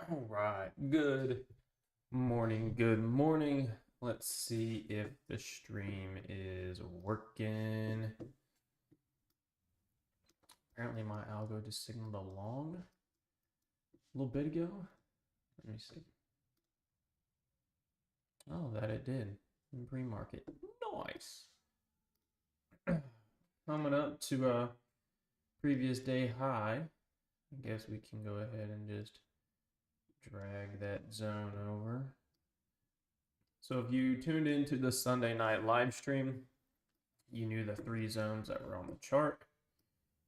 All right. Good morning. Good morning. Let's see if the stream is working. Apparently, my algo just signaled along a little bit ago. Let me see. Oh, that it did. Pre-market. Nice. Coming up to a previous day high. I guess we can go ahead and just drag that zone over. So if you tuned into the Sunday night live stream, you knew the three zones that were on the chart.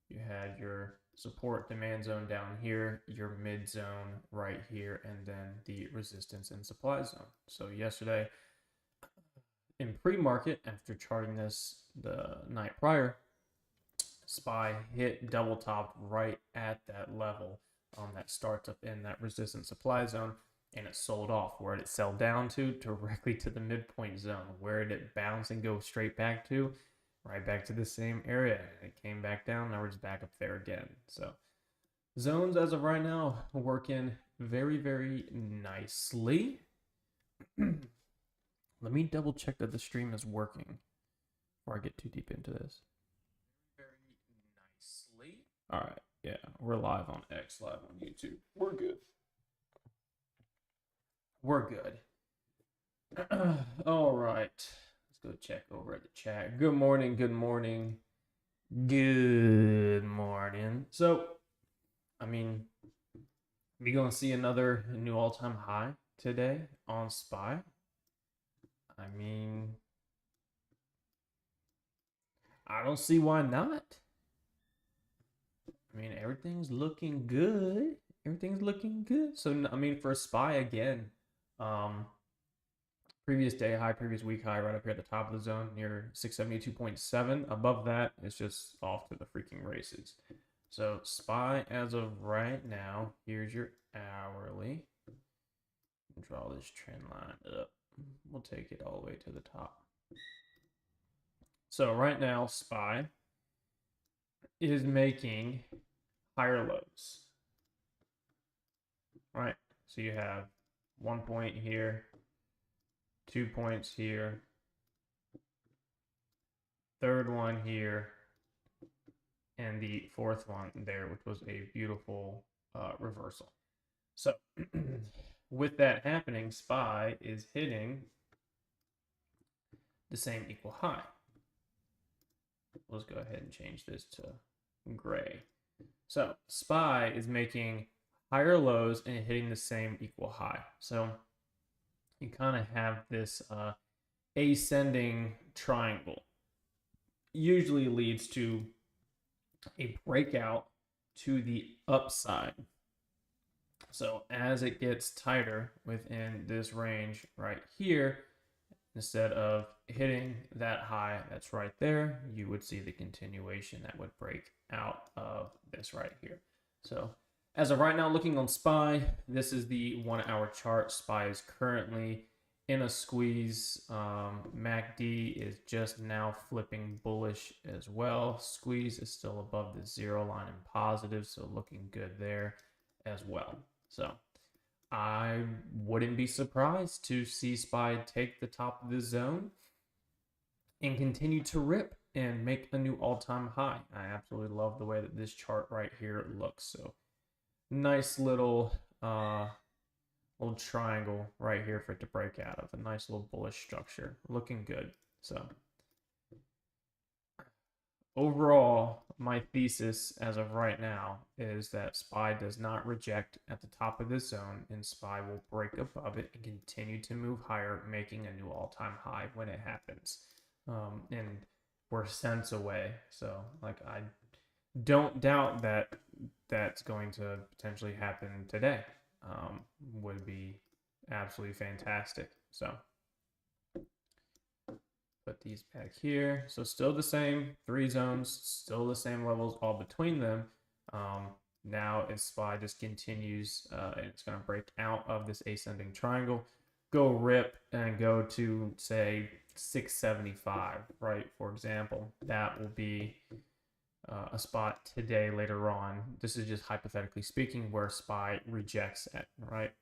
You had your support demand zone down here, your mid zone right here, and then the resistance and supply zone. So yesterday in pre-market, after charting this the night prior, SPY hit double top right at that level that starts up in that resistance supply zone, and it sold off. Where did it sell down to? Directly to the midpoint zone. Where did it bounce and go straight back to? Right back to the same area. It came back down. Now we're just back up there again. So zones as of right now working very, very nicely. Let me double check that the stream is working before I get too deep into this. Very nicely. All right. Yeah, we're live on X, live on YouTube. We're good. We're good. All right. Let's go check over at the chat. Good morning. Good morning. Good morning. So, I mean, we gonna see another new all-time high today on SPY. I mean, I don't see why not. I mean, everything's looking good. Everything's looking good. So, I mean, for SPY again, previous day high, previous week high, right up here at the top of the zone near 672.7. Above that, it's just off to the freaking races. So SPY as of right now, here's your hourly. Draw this trend line up. We'll take it all the way to the top. So right now, SPY is making higher lows. All right. So you have 1 point here, 2 points here, third one here, and the fourth one there, which was a beautiful reversal. So with that happening, SPY is hitting the same equal high. Let's go ahead and change this to gray. So SPY is making higher lows and hitting the same equal high. So you kind of have this ascending triangle. Usually leads to a breakout to the upside. So as it gets tighter within this range right here, instead of hitting that high that's right there, you would see the continuation that would break out of this right here. So as of right now, looking on SPY, this is the 1 hour chart. SPY is currently in a squeeze. MACD is just now flipping bullish as well. Squeeze is still above the zero line and positive, so looking good there as well. So I wouldn't be surprised to see SPY take the top of the zone and continue to rip and make a new all-time high. I absolutely love the way that this chart right here looks. So nice little triangle right here for it to break out of. A nice little bullish structure. Looking good. So overall, my thesis as of right now is that SPY does not reject at the top of this zone, and SPY will break above it and continue to move higher, making a new all-time high when it happens. And we're cents away. So, like, I don't doubt that that's going to potentially happen today. Would be absolutely fantastic. So put these back here. So still the same, three zones, still the same levels all between them. Now as SPY just continues, and it's going to break out of this ascending triangle, go rip and go to, say, 675, right? For example, that will be a spot today later on. This is just hypothetically speaking where SPY rejects it, right?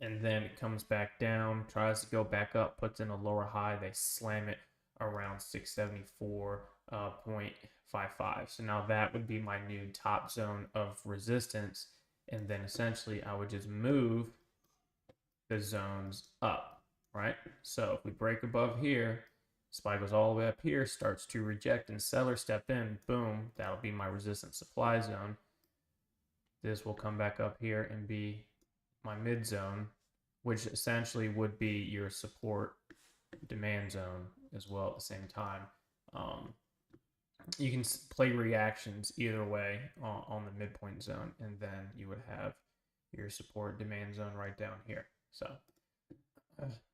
And then it comes back down, tries to go back up, puts in a lower high. They slam it around 674.55. So now that would be my new top zone of resistance. And then essentially I would just move the zones up, right? So if we break above here, SPY goes all the way up here, starts to reject and seller step in, boom, that'll be my resistance supply zone. This will come back up here and be my mid zone, which essentially would be your support demand zone as well at the same time. You can play reactions either way on the midpoint zone, and then you would have your support demand zone right down here. So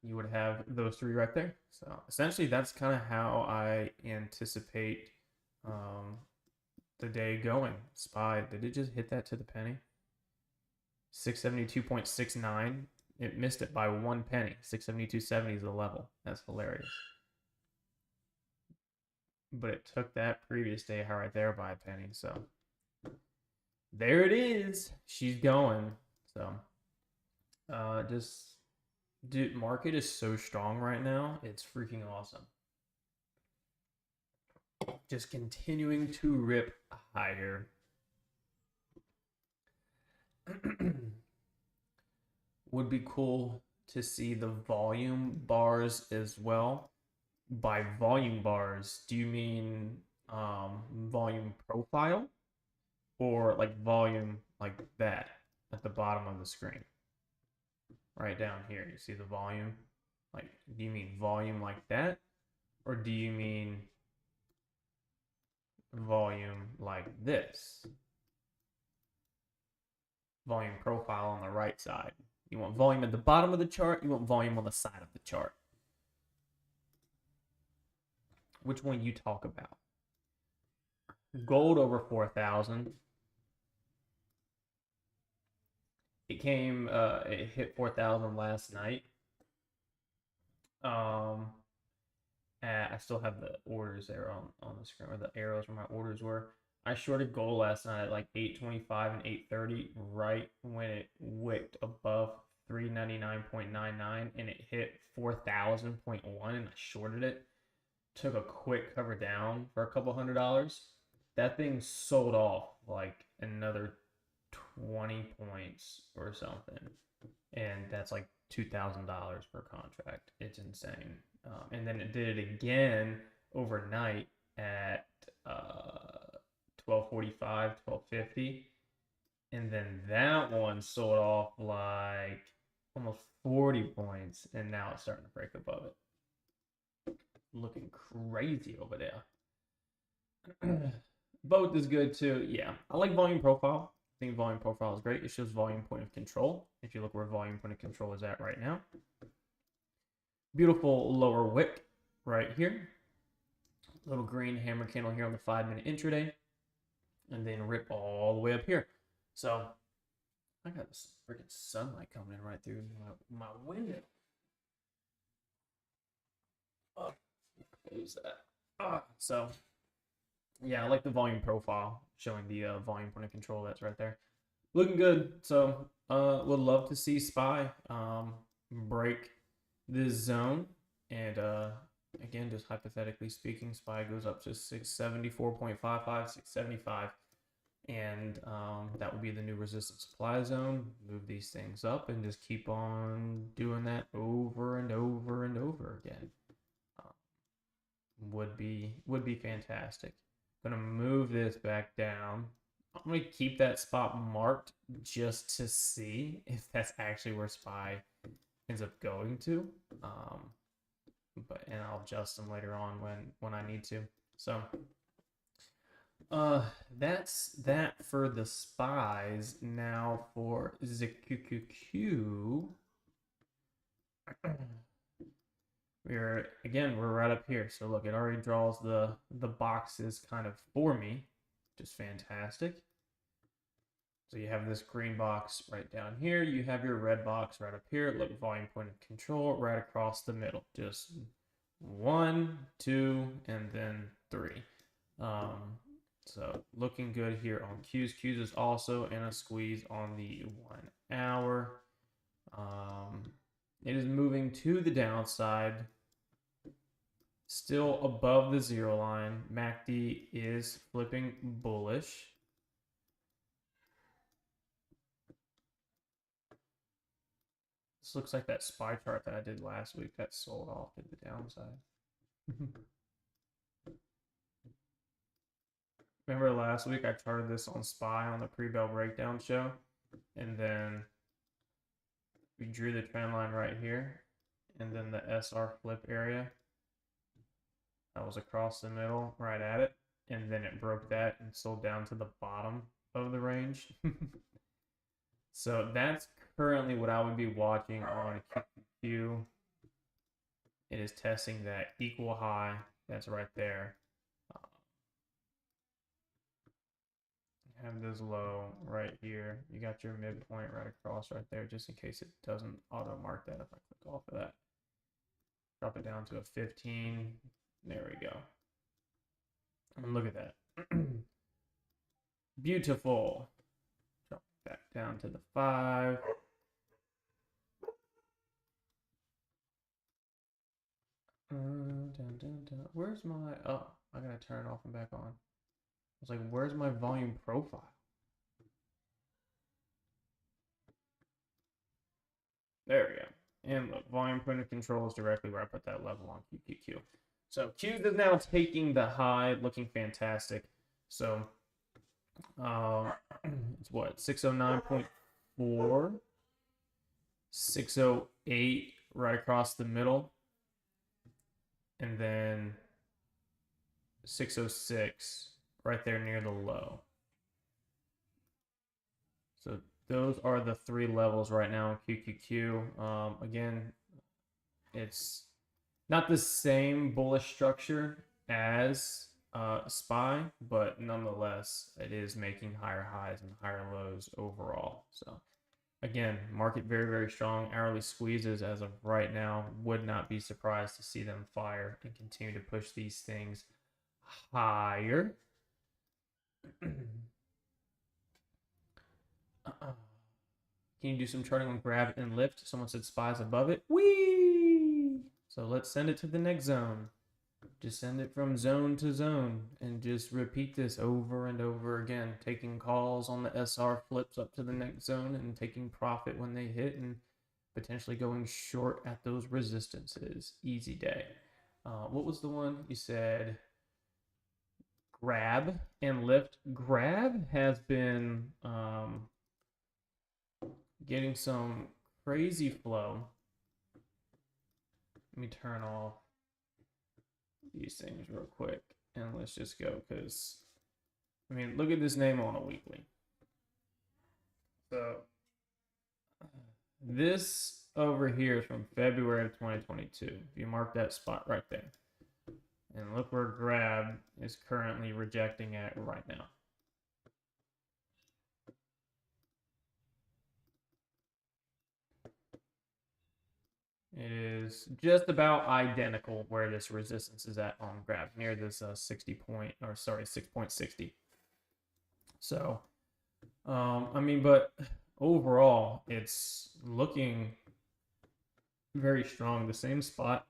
you would have those three right there. So essentially that's kind of how I anticipate the day going. SPY, did it just hit that to the penny? 672.69. It missed it by 1 penny. 672.70 is the level. That's hilarious. But it took that previous day high right there by a penny. So there it is. She's going. So dude, market is so strong right now. It's freaking awesome. Just continuing to rip higher. Would be cool to see the volume bars as well. By volume bars, do you mean volume profile or like volume like that at the bottom of the screen? Right down here, you see the volume? Like, do you mean volume like that? Or do you mean volume like this? Volume profile on the right side. You want volume at the bottom of the chart, you want volume on the side of the chart. Which one you talk about? Gold over 4,000. It came, it hit 4,000 last night. I still have the orders there on the screen, where the arrows where my orders were. I shorted gold last night at like 825 and 830, right when it wicked above 399.99 and it hit 4,000.1, and I shorted it. Took a quick cover down for a couple $100. That thing sold off like another 20 points or something, and that's like $2,000 per contract. It's insane. And then it did it again overnight at 1245, 1250, and then that one sold off like almost 40 points, and now it's starting to break above it. Looking crazy over there. Both is good too. Yeah, I like volume profile. I think volume profile is great. It shows volume point of control. If you look where volume point of control is at right now. Beautiful lower wick right here. Little green hammer candle here on the 5-minute intraday. And then rip all the way up here. So I got this freaking sunlight coming in right through my window. Oh, close that. So yeah, I like the volume profile showing the volume point of control. That's right there. Looking good. So would love to see SPY break this zone. And again, just hypothetically speaking, SPY goes up to 674.55, 675. And that would be the new resistance supply zone. Move these things up and just keep on doing that over and over and over again. Would be fantastic. I'm gonna move this back down. I'm gonna keep that spot marked just to see if that's actually where SPY ends up going to. And I'll adjust them later on when I need to. So that's that for the SPYs. Now for the QQQ. We're right up here. So look, it already draws the boxes kind of for me. Just fantastic. So you have this green box right down here. You have your red box right up here. Look, volume point of control right across the middle. Just 1, 2, and then 3. So looking good here on Qs. Qs is also in a squeeze on the 1 hour. It is moving to the downside, still above the 0 line. MACD is flipping bullish. This looks like that SPY chart that I did last week that sold off to the downside. Remember last week I charted this on SPY on the pre-bell breakdown show, and then we drew the trend line right here, and then the SR flip area that was across the middle right at it, and then it broke that and sold down to the bottom of the range. So that's currently what I would be watching on QQQ. It is testing that equal high that's right there. Have this low right here. You got your midpoint right across right there, just in case it doesn't auto mark that if I click off of that. Drop it down to a 15. There we go. And look at that. Beautiful. Drop it back down to the 5. Where's my... Oh, I gotta turn it off and back on. I was like, where's my volume profile? There we go. And look, volume point of control is directly where I put that level on QQQ. So Qs is now taking the high, looking fantastic. So it's what, 609.4, 608 right across the middle, and then 606 right there near the low. So those are the 3 levels right now in QQQ. Again, it's not the same bullish structure as SPY, but nonetheless, it is making higher highs and higher lows overall. So again, market very, very strong. Hourly squeezes as of right now. Would not be surprised to see them fire and continue to push these things higher. Can you do some charting on grab and lift? Someone said SPY's above it. Whee! So let's send it to the next zone. Just send it from zone to zone and just repeat this over and over again, taking calls on the SR flips up to the next zone and taking profit when they hit and potentially going short at those resistances. Easy day. What was the one you said? Grab and lift. Grab has been getting some crazy flow. Let me turn off these things real quick and let's just go, because I mean, look at this name on a weekly. So this over here is from February of 2022. If you mark that spot right there, and look where grab is currently rejecting at right now. It is just about identical where this resistance is at on grab, near this 6.60. So, I mean, but overall, it's looking very strong. The same spot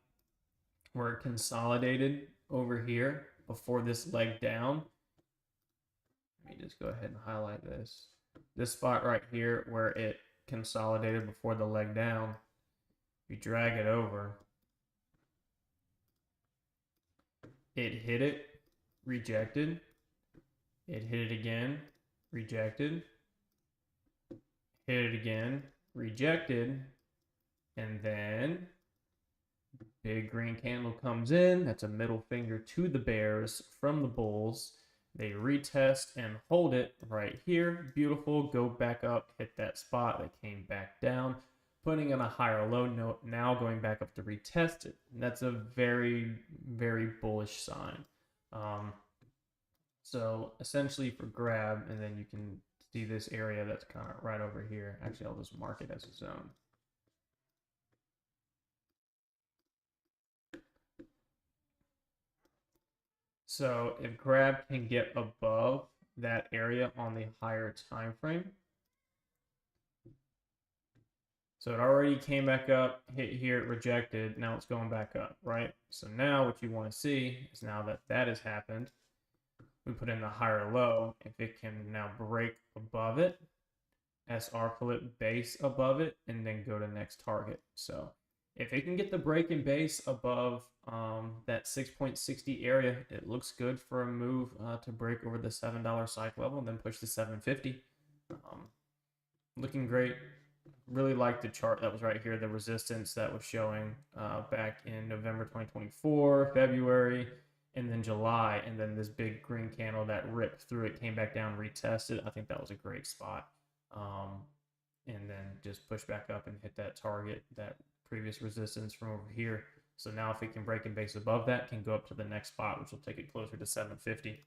where it consolidated over here before this leg down. Let me just go ahead and highlight this. This spot right here where it consolidated before the leg down. If you drag it over, it hit it, rejected. It hit it again, rejected. Hit it again, rejected. And then big green candle comes in. That's a middle finger to the bears from the bulls. They retest and hold it right here. Beautiful. Go back up, hit that spot that came back down, putting in a higher low note, now going back up to retest it. And that's a very, very bullish sign. So essentially for grab, and then you can see this area that's kind of right over here. Actually, I'll just mark it as a zone. So if grab can get above that area on the higher time frame, so it already came back up, hit here, rejected. Now it's going back up, right? So now what you want to see is now that that has happened, we put in the higher low. If it can now break above it, SR flip base above it, and then go to next target. So if it can get the break and base above that 6.60 area, it looks good for a move to break over the $7 cycle level and then push to 750. Looking great. Really like the chart that was right here, the resistance that was showing back in November 2024, February, and then July, and then this big green candle that ripped through it, came back down, retested. I think that was a great spot. And then just push back up and hit that target, that previous resistance from over here. So now if it can break and base above that, can go up to the next spot, which will take it closer to 750.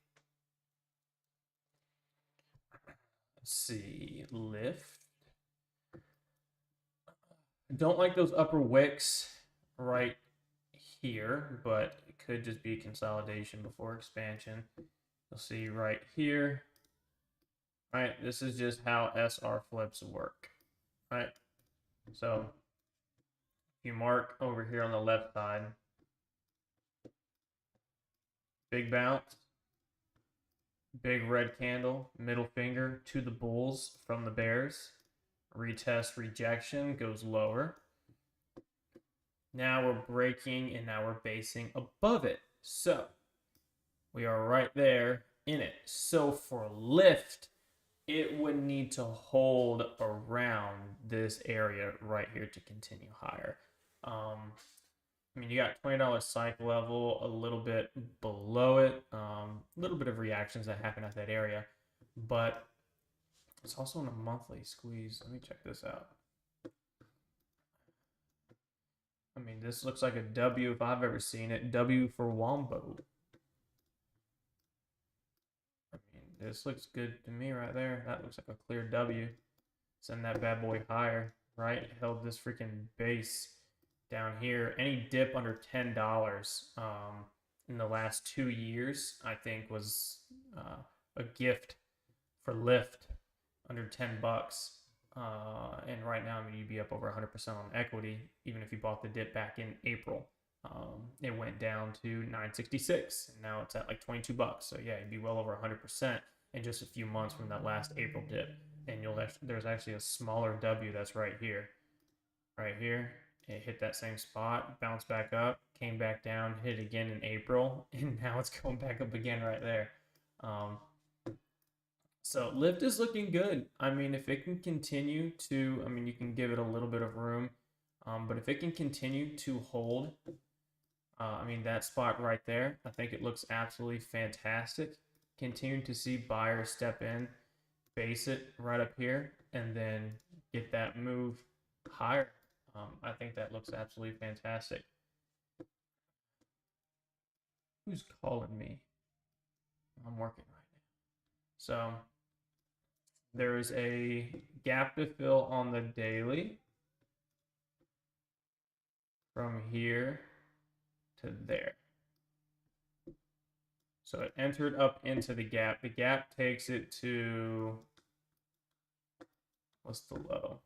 Let's see, lift. Don't like those upper wicks right here, but it could just be consolidation before expansion. You'll see right here. Right, this is just how SR flips work. Right, so you mark over here on the left side, big bounce, big red candle, middle finger to the bulls from the bears, retest, rejection, goes lower. Now we're breaking and now we're basing above it. So we are right there in it. So for lift, it would need to hold around this area right here to continue higher. I mean, you got $20 cycle level, a little bit below it, a little bit of reactions that happen at that area, but it's also in a monthly squeeze. Let me check this out. I mean, this looks like a W if I've ever seen it. W for Wombo. I mean, this looks good to me right there. That looks like a clear W. Send that bad boy higher, right? Held this freaking base down here. Any dip under $10 in the last 2 years, I think, was a gift for lift under 10 bucks. And right now, I mean, you'd be up over 100% on equity, even if you bought the dip back in April. It went down to 966, and now it's at like 22 bucks. So yeah, you'd be well over 100% in just a few months from that last April dip. And there's actually a smaller W that's right here. Right here, it hit that same spot, bounced back up, came back down, hit again in April, and now it's going back up again right there. So lift is looking good. I mean, if it can continue to, I mean, you can give it a little bit of room, but if it can continue to hold, I mean, that spot right there, I think it looks absolutely fantastic. Continuing to see buyers step in, base it right up here, and then get that move higher. I think that looks absolutely fantastic. Who's calling me? I'm working right now. So there is a gap to fill on the daily from here to there. So it entered up into the gap. The gap takes it to, what's the low?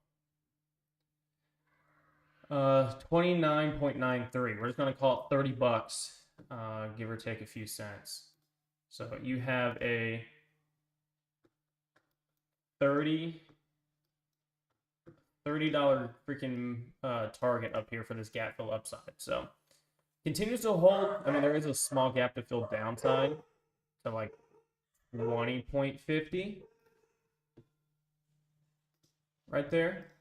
29.93. We're just going to call it 30 bucks, give or take a few cents. So you have a $30 freaking target up here for this gap fill upside. So continues to hold. I mean, there is a small gap to fill downside to like 20.50 right there.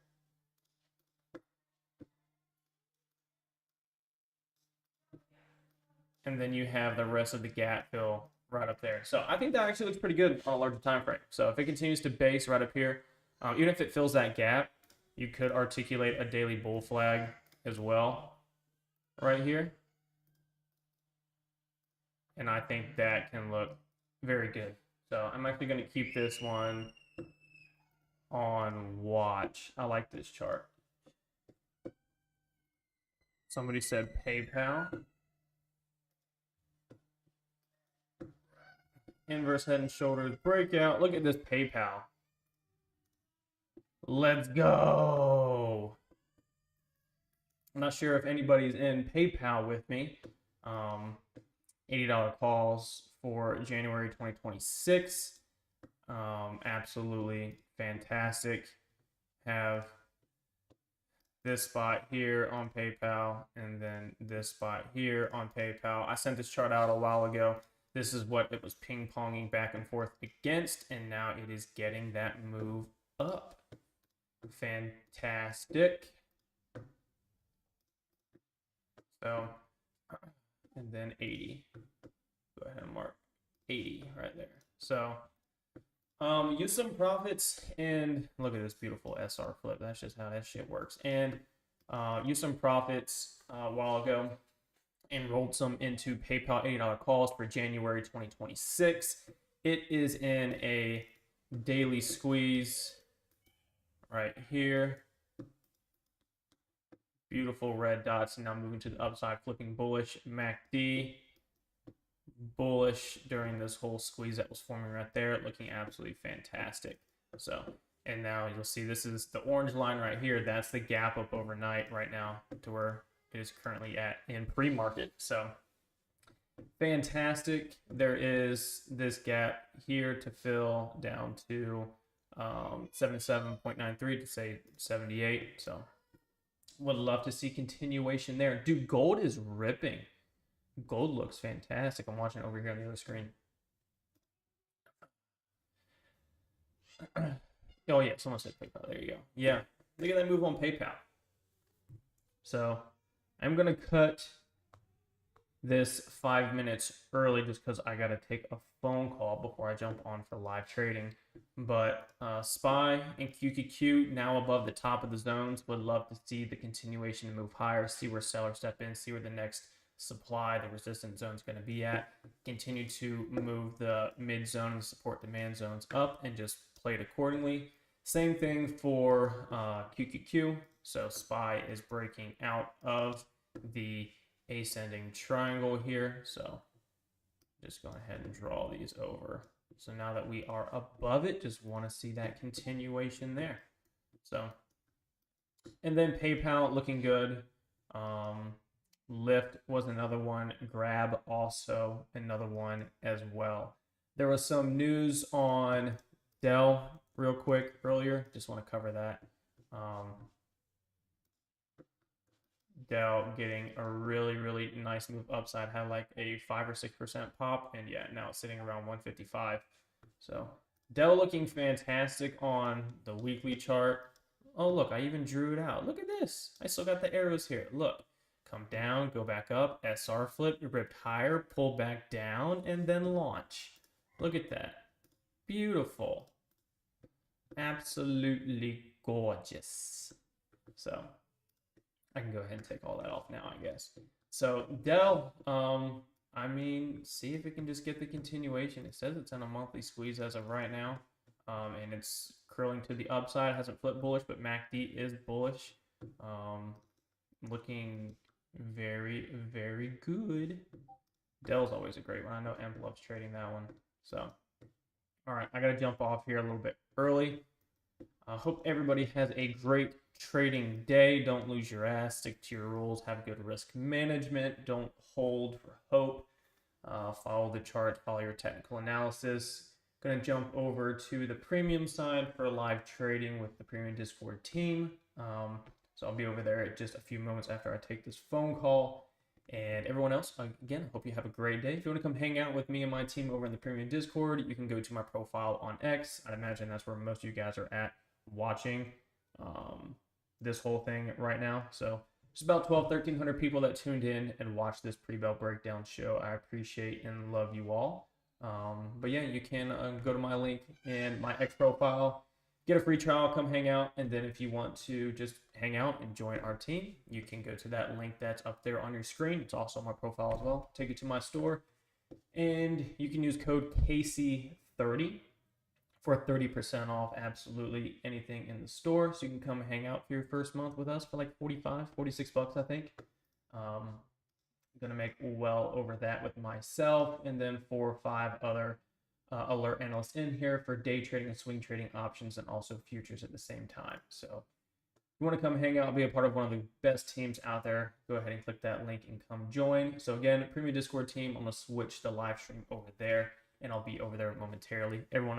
And then you have the rest of the gap fill right up there. So I think that actually looks pretty good on a larger time frame. So if it continues to base right up here, even if it fills that gap, you could articulate a daily bull flag as well right here. And I think that can look very good. So I'm actually going to keep this one on watch. I like this chart. Somebody said PayPal. Inverse head and shoulders breakout. Look at this PayPal. Let's go. I'm not sure if anybody's in PayPal with me. $80 calls for January 2026. Absolutely fantastic. Have this spot here on PayPal and then this spot here on PayPal. I sent this chart out a while ago. This is what it was ping-ponging back and forth against, and now it is getting that move up. Fantastic. So, and then 80. Go ahead and mark 80 right there. So, use some profits and look at this beautiful SR flip. That's just how that shit works. And use some profits a while ago and rolled some into PayPal $80 calls for January 2026. It is in a daily squeeze right here. Beautiful red dots. Now moving to the upside, flipping bullish. MACD bullish during this whole squeeze that was forming right there, looking absolutely fantastic. So, and now you'll see this is the orange line right here. That's the gap up overnight right now to where it is currently at in pre-market. So fantastic. There is this gap here to fill down to 77.93 to say 78. So would love to see continuation there. Dude, gold is ripping. Gold looks fantastic. I'm watching it over here on the other screen. Oh yeah, someone said PayPal. There you go. Yeah, look at that move on PayPal. So I'm gonna cut this 5 minutes early just because I gotta take a phone call before I jump on for live trading. But SPY and QQQ now above the top of the zones. Would love to see the continuation to move higher, see where sellers step in, see where the next supply, the resistance zone is going to be at. Continue to move the mid zone and support demand zones up and just play it accordingly. Same thing for QQQ. So SPY is breaking out of the ascending triangle here. So just go ahead and draw these over. So now that we are above it, just want to see that continuation there. So, and then PayPal looking good. Lyft was another one. Grab also another one as well. There was some news on Dell real quick earlier. Just want to cover that. Dell getting a really nice move upside. Had like a 5 or 6% pop, and yeah, now it's sitting around 155. So Dell looking fantastic on the weekly chart. Oh look, I even drew it out. Look at this. I still got the arrows here. Look. Come down, go back up, SR flip, ripped higher, pull back down, and then launch. Look at that. Beautiful. Absolutely gorgeous. So I can go ahead and take all that off now, I guess. So Dell, I mean, see if it can just get the continuation. It says it's on a monthly squeeze as of right now. And it's curling to the upside. It hasn't flipped bullish, but MACD is bullish. Looking very good. Dell's always a great one. I know Emp loves trading that one. So, all right, I got to jump off here a little bit early. I hope everybody has a great trading day. Don't lose your ass. Stick to your rules. Have good risk management. Don't hold for hope. Follow the chart. Follow your technical analysis. Going to jump over to the premium side for live trading with the premium Discord team. So I'll be over there in just a few moments after I take this phone call. And everyone else, again, hope you have a great day. If you want to come hang out with me and my team over in the premium Discord, you can go to my profile on X. I'd imagine that's where most of you guys are at watching this whole thing right now. So it's about 1,300 people that tuned in and watched this pre-bell breakdown show. I appreciate and love you all. But yeah, you can go to my link in my X profile, get a free trial, come hang out, and then if you want to just hang out and join our team, you can go to that link that's up there on your screen. It's also on my profile as well. Take you to my store, and you can use code KC30 for 30% off absolutely anything in the store. So you can come hang out for your first month with us for like 46 bucks, I think. Gonna make well over that with myself and then 4 or 5 other alert analyst in here for day trading and swing trading options and also futures at the same time. So if you want to come hang out, be a part of one of the best teams out there, go ahead and click that link and come join. So again, Premium Discord team, I'm going to switch the live stream over there, and I'll be over there momentarily. Everyone